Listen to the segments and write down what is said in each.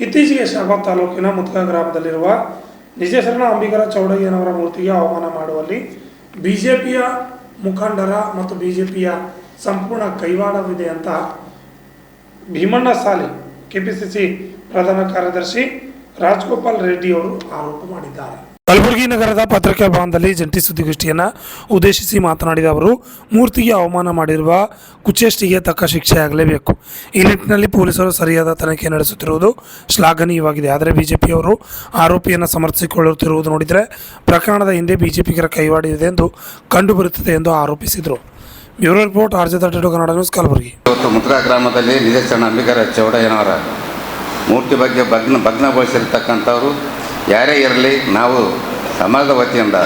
ಇತ್ತೀಚೆಗೆ ಶಾಬಾದ್ ತಾಲೂಕಿನ ಮುತ್ಕಾ ಗ್ರಾಮದಲ್ಲಿರುವ ನಿಜಶರಣ ಅಂಬಿಗರ ಚೌಡಯ್ಯನವರ ಮೂರ್ತಿಗೆ ಅವಮಾನ ಮಾಡುವಲ್ಲಿ ಬಿಜೆಪಿಯ ಮುಖಂಡರ ಮತ್ತು ಬಿಜೆಪಿಯ ಸಂಪೂರ್ಣ ಕೈವಾಡವಿದೆ ಅಂತ ಭೀಮಣ್ಣ ಸಾಲಿ ಕೆಪಿಸಿಸಿ ಪ್ರಧಾನ ಕಾರ್ಯದರ್ಶಿ ರಾಜಗೋಪಾಲ್ ರೆಡ್ಡಿ ಅವರು ಆರೋಪ ಮಾಡಿದ್ದಾರೆ. ಕಲಬುರಗಿ ನಗರದ ಪತ್ರಿಕಾ ಭವನದಲ್ಲಿ ಜಂಟಿ ಸುದ್ದಿಗೋಷ್ಠಿಯನ್ನು ಉದ್ದೇಶಿಸಿ ಮಾತನಾಡಿದ ಅವರು, ಮೂರ್ತಿಗೆ ಅವಮಾನ ಮಾಡಿರುವ ಕುಚೇಷ್ಟಿಗೆ ತಕ್ಕ ಶಿಕ್ಷೆ ಆಗಲೇಬೇಕು. ಈ ನಿಟ್ಟಿನಲ್ಲಿ ಪೊಲೀಸರು ಸರಿಯಾದ ತನಿಖೆ ನಡೆಸುತ್ತಿರುವುದು ಶ್ಲಾಘನೀಯವಾಗಿದೆ. ಆದರೆ ಬಿಜೆಪಿಯವರು ಆರೋಪಿಯನ್ನು ಸಮರ್ಥಿಸಿಕೊಳ್ಳುತ್ತಿರುವುದು ನೋಡಿದರೆ ಪ್ರಕರಣದ ಹಿಂದೆ ಬಿಜೆಪಿಗರ ಕೈವಾಡಿದೆ ಎಂದು ಕಂಡುಬರುತ್ತದೆ ಎಂದು ಆರೋಪಿಸಿದರು. Bureau report, RJ32 Kannada news, Kalaburagi. ಇವತ್ತು ಮುತ್ಕಾ ಗ್ರಾಮದಲ್ಲಿ ನಿಜಶರಣ ಅಂಬಿಗರ ಚೌಡಯ್ಯನವರ ಮೂರ್ತಿ ಬಗ್ಗೆ ಭಗ್ನಗೊಳಿಸಿರ್ತಕ್ಕಂಥವ್ರು ಯಾರೇ ಇರಲಿ, ನಾವು ಸಮಾಜದ ವತಿಯಿಂದ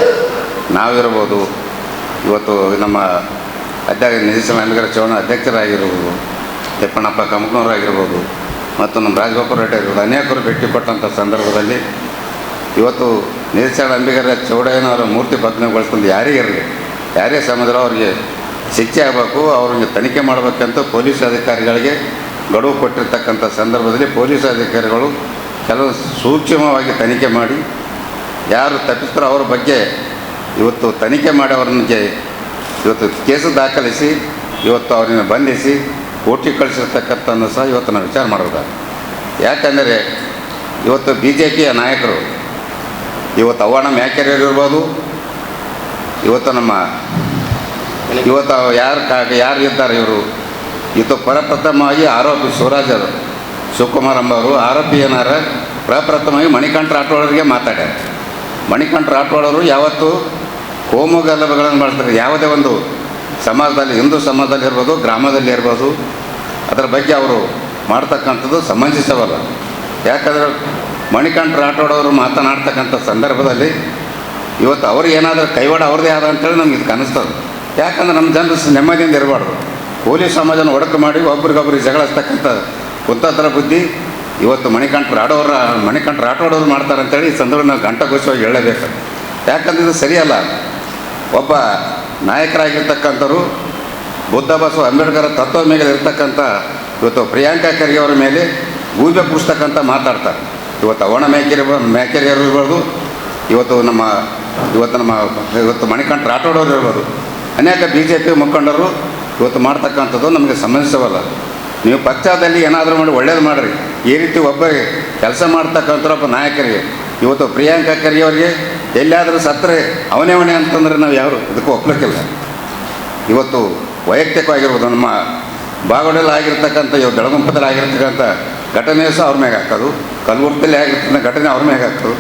ನಾವಿರ್ಬೋದು, ಇವತ್ತು ನಮ್ಮ ನಿಜಶರಣ ಅಂಬಿಗರ ಚೌಡಯ್ಯನ ಅಧ್ಯಕ್ಷರಾಗಿರ್ಬೋದು, ತಿಪ್ಪಣ್ಣಪ್ಪ ಕಮಕನವರಾಗಿರ್ಬೋದು ಮತ್ತು ನಮ್ಮ ರಾಜಗೋಪಾಲ್ ರೆಡ್ಡಿ ಆಗಿರ್ಬೋದು, ಅನೇಕರು ಭೇಟಿ ಕೊಟ್ಟಂಥ ಸಂದರ್ಭದಲ್ಲಿ ಇವತ್ತು ನಿಜಶರಣ ಅಂಬಿಗರ ಚೌಡಯ್ಯನವರ ಮೂರ್ತಿ ಭಗ್ನಗೊಳಿಸ್ಕೊಂಡು ಯಾರೇ ಇರಲಿ, ಯಾರೇ ಸಮಾಜರು ಅವ್ರಿಗೆ ಶಿಕ್ಷೆ ಆಗಬೇಕು, ಅವ್ರಿಗೆ ತನಿಖೆ ಮಾಡಬೇಕಂತ ಪೊಲೀಸ್ ಅಧಿಕಾರಿಗಳಿಗೆ ಗಡುವು ಕೊಟ್ಟಿರ್ತಕ್ಕಂಥ ಸಂದರ್ಭದಲ್ಲಿ ಪೊಲೀಸ್ ಅಧಿಕಾರಿಗಳು ಕೆಲವು ಸೂಕ್ಷ್ಮವಾಗಿ ತನಿಖೆ ಮಾಡಿ ಯಾರು ತಪ್ಪಿಸ್ತಾರೋ ಅವ್ರ ಬಗ್ಗೆ ಇವತ್ತು ತನಿಖೆ ಮಾಡಿ ಅವ್ರಿಗೆ ಇವತ್ತು ಕೇಸು ದಾಖಲಿಸಿ ಇವತ್ತು ಅವ್ರನ್ನ ಬಂಧಿಸಿ ಕೋರ್ಟಿಗೆ ಕಳಿಸಿರ್ತಕ್ಕಂಥದ್ದು ಸಹ ಇವತ್ತು ನಾವು ವಿಚಾರ ಮಾಡಬೇಕಾಗುತ್ತೆ. ಯಾಕಂದರೆ ಇವತ್ತು BJPಯ ನಾಯಕರು ಇವತ್ತು ಅವ್ವಣ್ಣ ಮ್ಯಾಕೆರಿಯರ್ ಇರ್ಬೋದು, ಇವತ್ತು ನಮ್ಮ ಇವತ್ತು ಯಾರು ಇದ್ದಾರೆ ಇವರು ಇವತ್ತು ಪ್ರಪ್ರಥಮವಾಗಿ ಆರೋಪಿ ಶಿವಕುಮಾರ್ ಎಂಬವರು ಆರೋಪಿ ಏನಾರ ಪ್ರಪ್ರಥಮವಾಗಿ ಮಣಿಕಂಠ ರಾಠೋಡರಿಗೆ ಮಾತಾಡ್ಯಾರ. ಮಣಿಕಂಠ ರಾಠೋಡರು ಯಾವತ್ತು ಕೋಮು ಗಲಭೆಗಳನ್ನು ಮಾಡ್ತಾರೆ, ಯಾವುದೇ ಒಂದು ಸಮಾಜದಲ್ಲಿ, ಹಿಂದೂ ಸಮಾಜದಲ್ಲಿ ಇರ್ಬೋದು, ಗ್ರಾಮದಲ್ಲಿ ಇರ್ಬೋದು, ಅದರ ಬಗ್ಗೆ ಅವರು ಮಾಡ್ತಕ್ಕಂಥದ್ದು ಸಮಂಜಸವಲ್ಲ. ಯಾಕಂದರೆ ಮಣಿಕಂಠ ರಾಠೋಡವರು ಮಾತನಾಡ್ತಕ್ಕಂಥ ಸಂದರ್ಭದಲ್ಲಿ ಇವತ್ತು ಅವ್ರಿಗೆ ಏನಾದರೂ ಕೈವಾಡ ಅವ್ರದ್ದೇ ಆದ ಅಂತೇಳಿ ನಮ್ಗೆ ಇದು ಕಾಣಿಸ್ತದೆ. ಯಾಕಂದ್ರೆ ನಮ್ಮ ಜನರು ನೆಮ್ಮದಿಯಿಂದ ಇರಬಾರ್ದು. ಪೊಲೀಸ್ ಸಮಾಜನ ಒಡಕು ಮಾಡಿ ಒಬ್ರಿಗೊಬ್ರಿಗೆ ಜಗಳ ಹಚ್ಚತಕ್ಕಂಥ ಕುತಂತ್ರ ಬುದ್ಧಿ ಇವತ್ತು ಮಣಿಕಂಠ ರಾಠೋಡವ್ರು ಮಾಡ್ತಾರೆ ಅಂತೇಳಿ ಈ ಸಂದರ್ಭ ನಾವು ಘಂಟಾಘೋಷವಾಗಿ ಹೇಳಬೇಕು. ಯಾಕಂದ್ರೆ ಇದು ಸರಿಯಲ್ಲ. ಒಬ್ಬ ನಾಯಕರಾಗಿರ್ತಕ್ಕಂಥವ್ರು ಬುದ್ಧ ಬಸವ ಅಂಬೇಡ್ಕರ್ ತತ್ವದ ಮೇಲೆ ಇರ್ತಕ್ಕಂಥ ಇವತ್ತು ಪ್ರಿಯಾಂಕಾ ಖರ್ಗೆ ಅವರ ಮೇಲೆ ಗೂಬೆ ಪುಸ್ತಕಂತ ಮಾತಾಡ್ತಾರೆ. ಇವತ್ತು ಅವಣ ಮ್ಯಾಕೆರಿಯರು ಇರ್ಬೋದು, ಇವತ್ತು ಮಣಿಕಂಠ ರಾಠೋಡವ್ರು ಇರ್ಬೋದು, ಅನೇಕ BJP ಮುಖಂಡರು ಇವತ್ತು ಮಾಡ್ತಕ್ಕಂಥದ್ದು ನಮಗೆ ಸಮಂಜಸವಲ್ಲ. ನೀವು ಪಕ್ಷದಲ್ಲಿ ಏನಾದರೂ ಮಾಡಿ ಒಳ್ಳೇದು ಮಾಡಿರಿ. ಈ ರೀತಿ ಒಬ್ಬ ಕೆಲಸ ಮಾಡ್ತಕ್ಕಂಥ ಒಬ್ಬ ನಾಯಕರಿಗೆ ಇವತ್ತು ಪ್ರಿಯಾಂಕಾ ಖರ್ಗೆ ಅವರಿಗೆ ಎಲ್ಲಿಯಾದರೂ ಸತ್ತರೆ ಅವನೇ ಅಂತಂದರೆ ನಾವು ಯಾರು ಇದಕ್ಕೂ ಒಪ್ಪಲಿಕ್ಕಿಲ್ಲ. ಇವತ್ತು ವೈಯಕ್ತಿಕವಾಗಿರ್ಬೋದು, ನಮ್ಮ ಬಾಗಡಲ್ಲಿ ಆಗಿರ್ತಕ್ಕಂಥ ಬೆಳಗುಂಪದಲ್ಲಿ ಆಗಿರ್ತಕ್ಕಂಥ ಘಟನೆ ಸಹ ಅವ್ರ ಮ್ಯಾಗೆ ಹಾಕೋದು, ಕಲಬುರಗಿಯಲ್ಲಿ ಆಗಿರ್ತಕ್ಕಂಥ ಘಟನೆ ಅವ್ರ ಮ್ಯಾಗೆ ಹಾಕೋದು.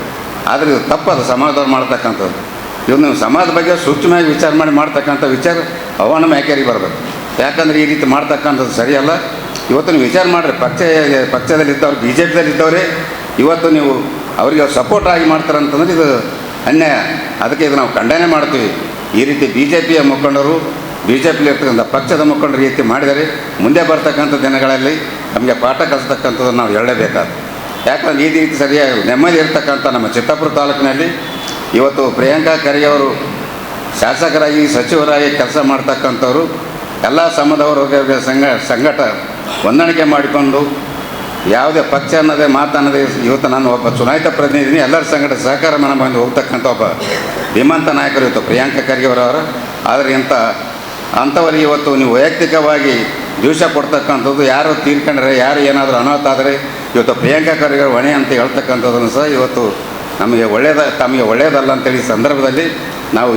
ಆದರೆ ಇದು ತಪ್ಪದು ಸಮಾಜದವ್ರು ಮಾಡ್ತಕ್ಕಂಥದ್ದು. ಇವು ನೀವು ಸಮಾಜದ ಬಗ್ಗೆ ಸೂಕ್ಷ್ಮವಾಗಿ ವಿಚಾರ ಮಾಡ್ತಕ್ಕಂಥ ವಿಚಾರ ಅವನ ಮ್ಯಾಕೇರಿಗೆ ಬರಬೇಕು. ಯಾಕಂದರೆ ಈ ರೀತಿ ಮಾಡ್ತಕ್ಕಂಥದ್ದು ಸರಿಯಲ್ಲ. ಇವತ್ತು ನೀವು ವಿಚಾರ ಮಾಡಿರಿ, ಪಕ್ಷದಲ್ಲಿದ್ದವ್ರು BJPದಲ್ಲಿದ್ದವರೇ ಇವತ್ತು ನೀವು ಅವರಿಗೆ ಸಪೋರ್ಟ್ ಆಗಿ ಮಾಡ್ತಾರಂತಂದ್ರೆ ಇದು ಅನ್ಯಾಯ. ಅದಕ್ಕೆ ಇದು ನಾವು ಖಂಡನೆ ಮಾಡ್ತೀವಿ. ಈ ರೀತಿ BJPಯ ಮುಖಂಡರು, BJPಲಿ ಇರ್ತಕ್ಕಂಥ ಪಕ್ಷದ ಮುಖಂಡರು ಈ ರೀತಿ ಮಾಡಿದರೆ ಮುಂದೆ ಬರ್ತಕ್ಕಂಥ ದಿನಗಳಲ್ಲಿ ನಮಗೆ ಪಾಠ ಕಲಿಸ್ತಕ್ಕಂಥದ್ದು ನಾವು ಹೇಳಲೇಬೇಕಾದ. ಯಾಕಂದ್ರೆ ಈ ರೀತಿ ಸರಿಯಾಗಿ ನೆಮ್ಮದಿ ಇರ್ತಕ್ಕಂಥ ನಮ್ಮ ಚಿತ್ತಾಪುರ ತಾಲೂಕಿನಲ್ಲಿ ಇವತ್ತು ಪ್ರಿಯಾಂಕಾ ಖರ್ಗೆ ಅವರು ಶಾಸಕರಾಗಿ, ಸಚಿವರಾಗಿ ಕೆಲಸ ಮಾಡ್ತಕ್ಕಂಥವ್ರು ಎಲ್ಲ ಸಮುದಾಯದವರ ಸಂಘಟ ಹೊಂದಾಣಿಕೆ ಮಾಡಿಕೊಂಡು ಯಾವುದೇ ಪಕ್ಷ ಅನ್ನೋದೇ ಮಾತನ್ನೋದೇ ಇವತ್ತು ನಾನು ಒಬ್ಬ ಚುನಾಯಿತ ಪ್ರತಿನಿಧಿ, ಎಲ್ಲರ ಸಂಘಟ ಸಹಕಾರ ಮನಬಂದು ಹೋಗ್ತಕ್ಕಂಥ ಒಬ್ಬ ಧೀಮಂತ ನಾಯಕರು ಇವತ್ತು ಪ್ರಿಯಾಂಕಾ ಖರ್ಗೆ ಅವರವರು. ಆದರೆ ಅಂಥವರಿಗೆ ಇವತ್ತು ನೀವು ವೈಯಕ್ತಿಕವಾಗಿ ದಿವಸ ಕೊಡ್ತಕ್ಕಂಥದ್ದು, ಯಾರು ತೀರ್ಕೊಂಡ್ರೆ, ಯಾರು ಏನಾದರೂ ಅನಾಹುತ ಆದರೆ ಇವತ್ತು ಪ್ರಿಯಾಂಕಾ ಖರ್ಗೆ ಹೊಣೆ ಅಂತ ಹೇಳ್ತಕ್ಕಂಥದ್ದನ್ನು ಸಹ ಇವತ್ತು ತಮಗೆ ಒಳ್ಳೆಯದಲ್ಲ ಅಂತೇಳಿ ಸಂದರ್ಭದಲ್ಲಿ ನಾವು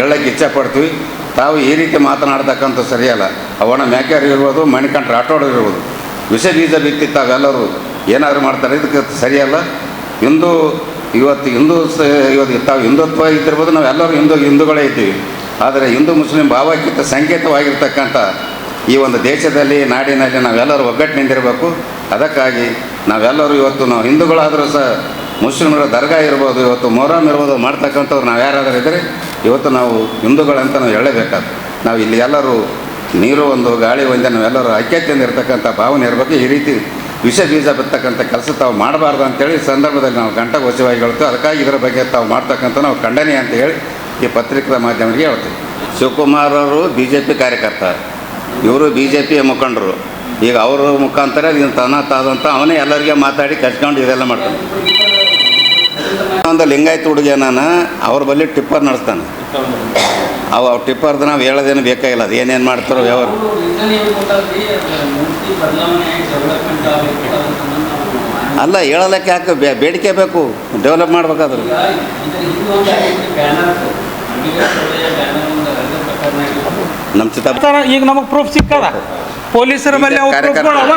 ಹೇಳೋಕ್ಕೆ ಇಚ್ಛೆಪಡ್ತೀವಿ. ತಾವು ಈ ರೀತಿ ಮಾತನಾಡ್ತಕ್ಕಂಥ ಸರಿಯಲ್ಲ. ಅವನ ಮ್ಯಾಕೆರಿ ಇರ್ಬೋದು, ಮಣಿಕಂಠ ರಾಠೋಡ್ ಇರ್ಬೋದು, ವಿಷ ಬೀಜ ಬಿತ್ತಿ ತಾವೆಲ್ಲರೂ ಏನಾದರೂ ಮಾಡ್ತಾರೆ, ಇದಕ್ಕೆ ಸರಿಯಲ್ಲ. ತಾವು ಹಿಂದುತ್ವ ಇದ್ದಿರ್ಬೋದು, ನಾವೆಲ್ಲರೂ ಹಿಂದೂಗಳೇ ಇದ್ದೀವಿ. ಆದರೆ ಹಿಂದೂ ಮುಸ್ಲಿಂ ಭಾವಕ್ಕಿಂತ ಸಂಕೇತವಾಗಿರ್ತಕ್ಕಂಥ ಈ ಒಂದು ದೇಶದಲ್ಲಿ, ನಾಡಿನಲ್ಲಿ ನಾವೆಲ್ಲರೂ ಒಗ್ಗಟ್ಟಿನಿಂದಿರಬೇಕು. ಅದಕ್ಕಾಗಿ ನಾವೆಲ್ಲರೂ ಇವತ್ತು ನಾವು ಹಿಂದೂಗಳಾದರೂ ಸಹ ಮುಸ್ಲಿಮರ ದರ್ಗಾ ಇರ್ಬೋದು, ಇವತ್ತು ಮೊಹರಂ ಇರ್ಬೋದು ಮಾಡ್ತಕ್ಕಂಥವ್ರು ನಾವು ಯಾರಾದರೂ ಇದ್ದರೆ ಇವತ್ತು ನಾವು ಹಿಂದೂಗಳಂತ ನಾವು ಹೇಳಲೇಬೇಕಾದ. ನಾವು ಇಲ್ಲಿ ಎಲ್ಲರೂ ನೀರು ಒಂದು, ಗಾಳಿ ಒಂದೇ, ನಾವೆಲ್ಲರೂ ಐಕ್ಯತೆಯಿಂದ ಇರ್ತಕ್ಕಂಥ ಭಾವನೆ ಇರಬೇಕು. ಈ ರೀತಿ ವಿಷ ಬೀಜ ಬಿತ್ತಕ್ಕಂಥ ಕೆಲಸ ತಾವು ಮಾಡಬಾರ್ದು ಅಂತೇಳಿ ಸಂದರ್ಭದಲ್ಲಿ ನಾವು ಘಂಟಾಘೋಷವಾಗಿ ಹೇಳ್ತೀವಿ. ಅದಕ್ಕಾಗಿ ಇದರ ಬಗ್ಗೆ ತಾವು ಮಾಡ್ತಕ್ಕಂಥ ನಾವು ಖಂಡನೆ ಅಂತೇಳಿ ಈ ಪತ್ರಿಕಾ ಮಾಧ್ಯಮರಿಗೆ ಹೇಳ್ತೀವಿ. ಶಿವಕುಮಾರ್ ಅವರು BJP ಕಾರ್ಯಕರ್ತ, ಇವರು BJPಯ ಮುಖಂಡರು. ಈಗ ಅವ್ರ ಮುಖಾಂತರ ಇದನ್ನು ತನ್ನತಾದಂಥ ಅವನೇ ಎಲ್ಲರಿಗೆ ಮಾತಾಡಿ ಕಟ್ಕೊಂಡು ಇದೆಲ್ಲ ಮಾಡ್ತಾನೆ. ಒಂದು ಲಿಂಗಾಯತ ಹುಡುಗ ನಾನು ಅವ್ರ ಬಳಿ ಟಿಪ್ಪರ್ ನಡೆಸ್ತಾನೆ. ಅವ ಟಿಪ್ಪರ್ದು ನಾವು ಹೇಳೋದೇನು ಬೇಕಾಗಿಲ್ಲ, ಅದು ಏನೇನು ಮಾಡ್ತಾರೋ ವ್ಯವಹಾರ. ಅಲ್ಲ ಹೇಳಲಿಕ್ಕೆ ಯಾಕೆ ಬೇಡಿಕೆ ಬೇಕು, ಡೆವಲಪ್ ಮಾಡ್ಬೇಕಾದ್ರೆ. ನಮ್ಮ ಚಿತ್ತ ಈಗ ನಮಗೆ ಪ್ರೂಫ್ ಸಿಕ್ಕದ, ಪೊಲೀಸರ ಮೇಲೆ ಅವು ಪ್ರೂಫ್ಗಳವ.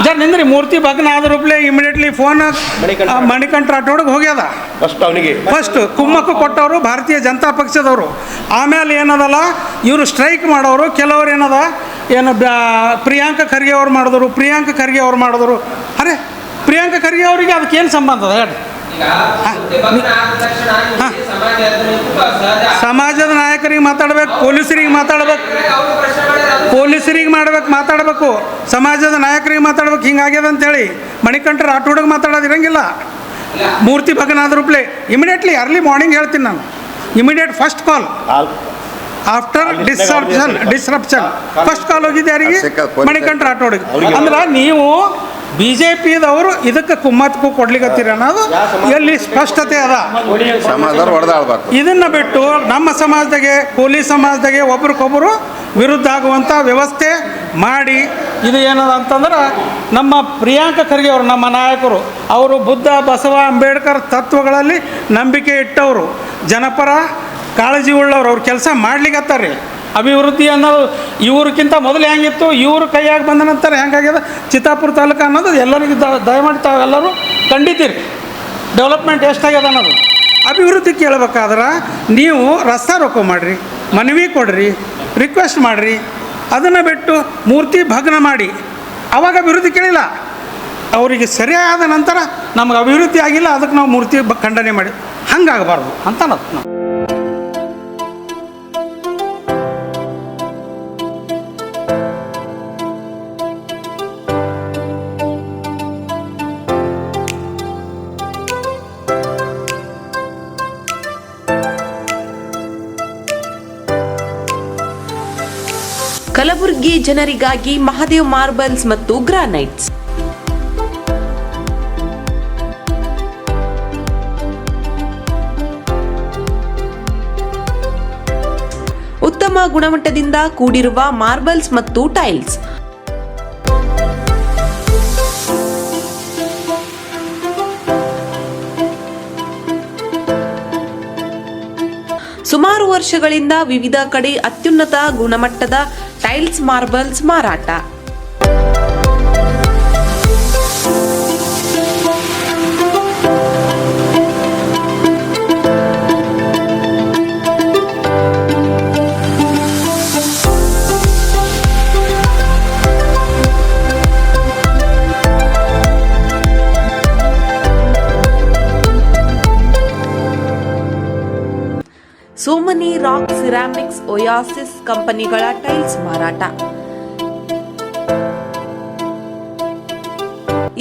ಜರ್ ನಿಂದ್ರಿ, ಮೂರ್ತಿ ಭಗ್ನ ಆದ ರೂಪಲೆ ಇಮಿಡಿಯೇಟ್ಲಿ ಫೋನ್ ಮಣಿಕಂಠ ರಾಠೋಡ್ಗೆ ಹೋಗ್ಯದ. ಫಸ್ಟ್ ಕುಮ್ಮಕ್ಕು ಕೊಟ್ಟವರು ಭಾರತೀಯ ಜನತಾ ಪಕ್ಷದವರು. ಆಮೇಲೆ ಏನದಲ್ಲ, ಇವರು ಸ್ಟ್ರೈಕ್ ಮಾಡೋರು, ಕೆಲವರು ಏನದ ಪ್ರಿಯಾಂಕ ಖರ್ಗೆ ಅವ್ರು ಮಾಡಿದ್ರು. ಅರೆ ಪ್ರಿಯಾಂಕ ಖರ್ಗೆ ಅವರಿಗೆ ಅದಕ್ಕೇನು ಸಂಬಂಧ ಅದ ಹೇಳಿ? ಸಮಾಜದ ನಾಯಕರಿಗೆ ಮಾತಾಡ್ಬೇಕು, ಪೊಲೀಸರಿಗೆ ಮಾತಾಡ್ಬೇಕು, ಸಮಾಜದ ನಾಯಕರಿಗೆ ಮಾತಾಡ್ಬೇಕು. ಹಿಂಗಾಗ್ಯದ ಅಂತೇಳಿ ಮಣಿಕಂಠ ರಾಠೋಡ್ಗೆ ಮಾತಾಡೋದು ಇರಂಗಿಲ್ಲ. ಮೂರ್ತಿ ಭಗ್ನ ಆದ ರೂಪಲೆ ಇಮಿಡಿಯೇಟ್ಲಿ ಅರ್ಲಿ ಮಾರ್ನಿಂಗ್ ಹೇಳ್ತೀನಿ ನಾನು, immediate first call after disruption first call ಹೋಗಿದ್ದೆ ಯಾರಿಗೆ? ಮಣಿಕಂಠ ರಾಠೋಡ್ಗೆ. ಅಂದ್ರೆ ನೀವು BJPದವರು ಇದಕ್ಕೆ ಕುಮ್ಮಕ್ಕು ಕೊಡ್ಲಿಕ್ಕತ್ತೀರ ಅನ್ನೋದು ಎಲ್ಲಿ ಸ್ಪಷ್ಟತೆ ಅದ. ಇದನ್ನು ಬಿಟ್ಟು ನಮ್ಮ ಸಮಾಜದಾಗೆ, ಪೊಲೀಸ್ ಸಮಾಜದಾಗೆ ಒಬ್ರಿಗೊಬ್ಬರು ವಿರುದ್ಧ ಆಗುವಂಥ ವ್ಯವಸ್ಥೆ ಮಾಡಿ, ಇದು ಏನದ ಅಂತಂದ್ರೆ ನಮ್ಮ ಪ್ರಿಯಾಂಕ ಖರ್ಗೆ ಅವರು, ನಮ್ಮ ನಾಯಕರು, ಅವರು ಬುದ್ಧ, ಬಸವ, ಅಂಬೇಡ್ಕರ್ ತತ್ವಗಳಲ್ಲಿ ನಂಬಿಕೆ ಇಟ್ಟವರು, ಜನಪರ ಕಾಳಜಿ ಉಳ್ಳವ್ರು. ಅವ್ರು ಕೆಲಸ ಮಾಡ್ಲಿಕ್ಕತ್ತಾರೆ. ಅಭಿವೃದ್ಧಿ ಅನ್ನೋದು ಇವ್ರಿಗಿಂತ ಮೊದಲು ಹೆಂಗಿತ್ತು, ಇವ್ರ ಕೈಯಾಗಿ ಬಂದ ನಂತರ ಹೆಂಗಾಗ್ಯದ ಚಿತ್ತಾಪುರ ತಾಲೂಕು ಅನ್ನೋದು ಎಲ್ಲರಿಗೂ ದಯಮಾಡಿ ತಾವೆಲ್ಲರೂ ಕಂಡಿದ್ದೀರಿ. ಡೆವಲಪ್ಮೆಂಟ್ ಎಷ್ಟಾಗ್ಯದ ಅನ್ನೋದು. ಅಭಿವೃದ್ಧಿ ಕೇಳಬೇಕಾದ್ರೆ ನೀವು ರಸ್ತಾ ರೋಕೋ ಮಾಡಿರಿ, ಮನವಿ ಕೊಡ್ರಿ, ರಿಕ್ವೆಸ್ಟ್ ಮಾಡಿರಿ. ಅದನ್ನು ಬಿಟ್ಟು ಮೂರ್ತಿ ಭಗ್ನ ಮಾಡಿ ಅವಾಗ ಅಭಿವೃದ್ಧಿ ಕೇಳಿಲ್ಲ. ಅವರಿಗೆ ಸರಿಯಾದ ನಂತರ ನಮಗೆ ಅಭಿವೃದ್ಧಿ ಆಗಿಲ್ಲ, ಅದಕ್ಕೆ ನಾವು ಮೂರ್ತಿ ಖಂಡನೆ ಮಾಡಿ ಹಂಗಾಗಬಾರ್ದು ಅಂತ ನಾವು. ಕಲಬುರಗಿ ಜನರಿಗಾಗಿ ಮಹಾದೇವ್ ಮಾರ್ಬಲ್ಸ್ ಮತ್ತು ಗ್ರಾನೈಟ್ಸ್. ಉತ್ತಮ ಗುಣಮಟ್ಟದಿಂದ ಕೂಡಿರುವ ಮಾರ್ಬಲ್ಸ್ ಮತ್ತು ಟೈಲ್ಸ್. ಸುಮಾರು ವರ್ಷಗಳಿಂದ ವಿವಿಧ ಕಡೆ ಅತ್ಯುನ್ನತ ಗುಣಮಟ್ಟದ ಟೈಲ್ಸ್, ಮಾರ್ಬಲ್ಸ್ ಮಾರಾಟ. ಸೋಮನಿ ರಾಕ್, ಸಿರಾಮಿಕ್ಸ್, ಒಯಾಸಿಸ್ ಕಂಪನಿಗಳ ಟೈಲ್ಸ್ ಮಾರಾಟ.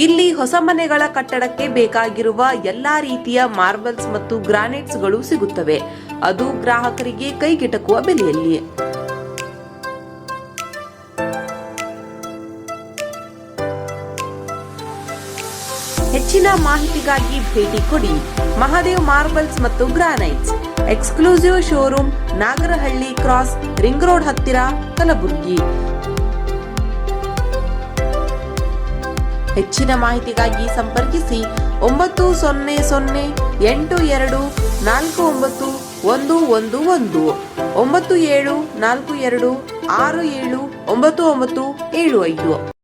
ಇಲ್ಲಿ ಹೊಸ ಮನೆಗಳ ಕಟ್ಟಡಕ್ಕೆ ಬೇಕಾಗಿರುವ ಎಲ್ಲಾ ರೀತಿಯ ಮಾರ್ಬಲ್ಸ್ ಮತ್ತು ಗ್ರಾನೈಟ್ಸ್ಗಳು ಸಿಗುತ್ತವೆ, ಅದು ಗ್ರಾಹಕರಿಗೆ ಕೈಗೆಟಕುವ ಬೆಲೆಯಲ್ಲಿ. ಹೆಚ್ಚಿನ ಮಾಹಿತಿಗಾಗಿ ಭೇಟಿ ಕೊಡಿ. ಮಹಾದೇವ್ ಮಾರ್ಬಲ್ಸ್ ಮತ್ತು granites, exclusive showroom, Nagarahalli cross, ring road ಹತ್ತಿರ, ಕಲಬುರಗಿ. ಹೆಚ್ಚಿನ ಮಾಹಿತಿಗಾಗಿ ಸಂಪರ್ಕಿಸಿ 9008249111 9742679975.